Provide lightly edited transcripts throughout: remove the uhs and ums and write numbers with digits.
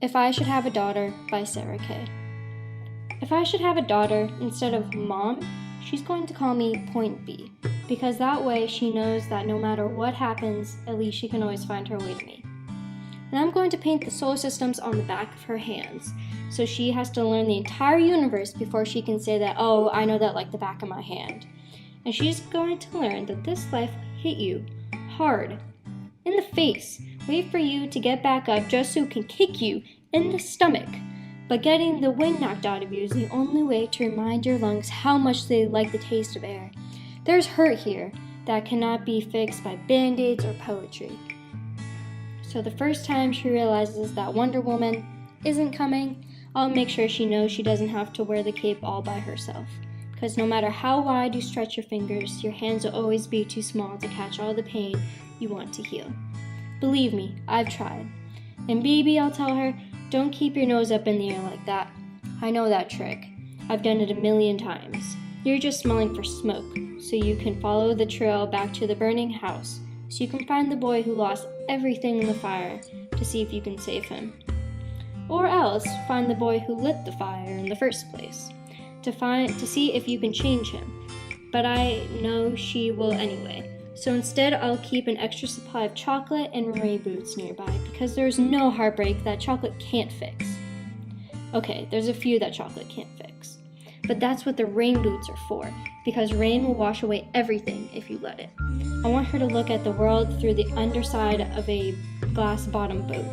If I Should Have a Daughter by Sarah Kay. If I should have a daughter, instead of Mom, she's going to call me Point B, because that way she knows that no matter what happens, at least she can always find her way to me. And I'm going to paint the solar systems on the back of her hands, so she has to learn the entire universe before she can say that, oh, I know that like the back of my hand. And she's going to learn that this life will hit you hard, in the face, wait for you to get back up just so it can kick you in the stomach. But getting the wind knocked out of you is the only way to remind your lungs how much they like the taste of air. There's hurt here that cannot be fixed by band-aids or poetry. So the first time she realizes that Wonder Woman isn't coming, I'll make sure she knows she doesn't have to wear the cape all by herself. Because no matter how wide you stretch your fingers, your hands will always be too small to catch all the pain you want to heal. Believe me, I've tried. And baby, I'll tell her, don't keep your nose up in the air like that. I know that trick. I've done it 1,000,000 times. You're just smelling for smoke, so you can follow the trail back to the burning house, so you can find the boy who lost everything in the fire to see if you can save him. Or else, find the boy who lit the fire in the first place, to see if you can change him. But I know she will anyway. So instead, I'll keep an extra supply of chocolate and rain boots nearby, because there's no heartbreak that chocolate can't fix. Okay, there's a few that chocolate can't fix. But that's what the rain boots are for, because rain will wash away everything if you let it. I want her to look at the world through the underside of a glass-bottom boat,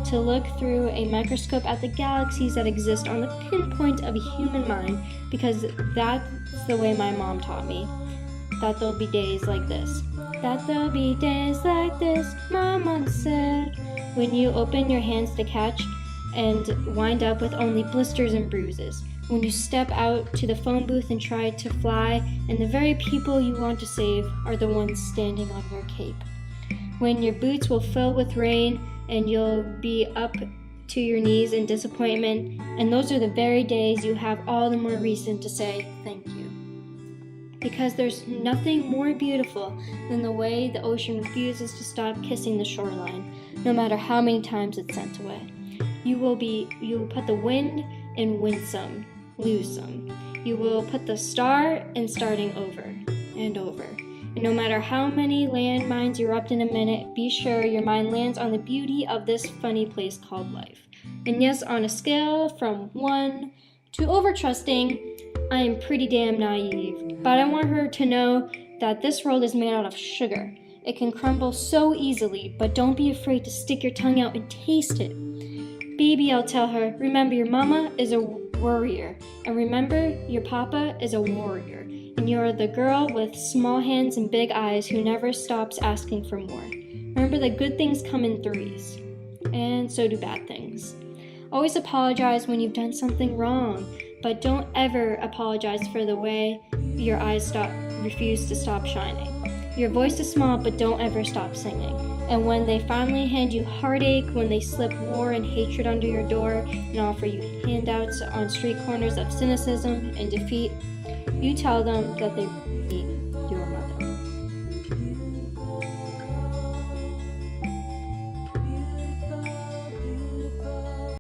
to look through a microscope at the galaxies that exist on the pinpoint of a human mind, because that's the way my mom taught me. That there'll be days like this. That there'll be days like this, Mama said. When you open your hands to catch and wind up with only blisters and bruises. When you step out to the phone booth and try to fly, and the very people you want to save are the ones standing on your cape. When your boots will fill with rain and you'll be up to your knees in disappointment, and those are the very days you have all the more reason to say thank you. Because there's nothing more beautiful than the way the ocean refuses to stop kissing the shoreline, no matter how many times it's sent away. You will put the wind in winsome, lose some. You will put the star in starting over and over. And no matter how many landmines erupt in a minute, be sure your mind lands on the beauty of this funny place called life. And yes, on a scale from 1 to over-trusting, I am pretty damn naive, but I want her to know that this world is made out of sugar. It can crumble so easily, but don't be afraid to stick your tongue out and taste it. Baby, I'll tell her, remember your mama is a worrier, and remember your papa is a warrior, and you're the girl with small hands and big eyes who never stops asking for more. Remember that good things come in threes, and so do bad things. Always apologize when you've done something wrong, but don't ever apologize for the way your eyes refuse to stop shining. Your voice is small, but don't ever stop singing. And when they finally hand you heartache, when they slip war and hatred under your door and offer you handouts on street corners of cynicism and defeat, you tell them that they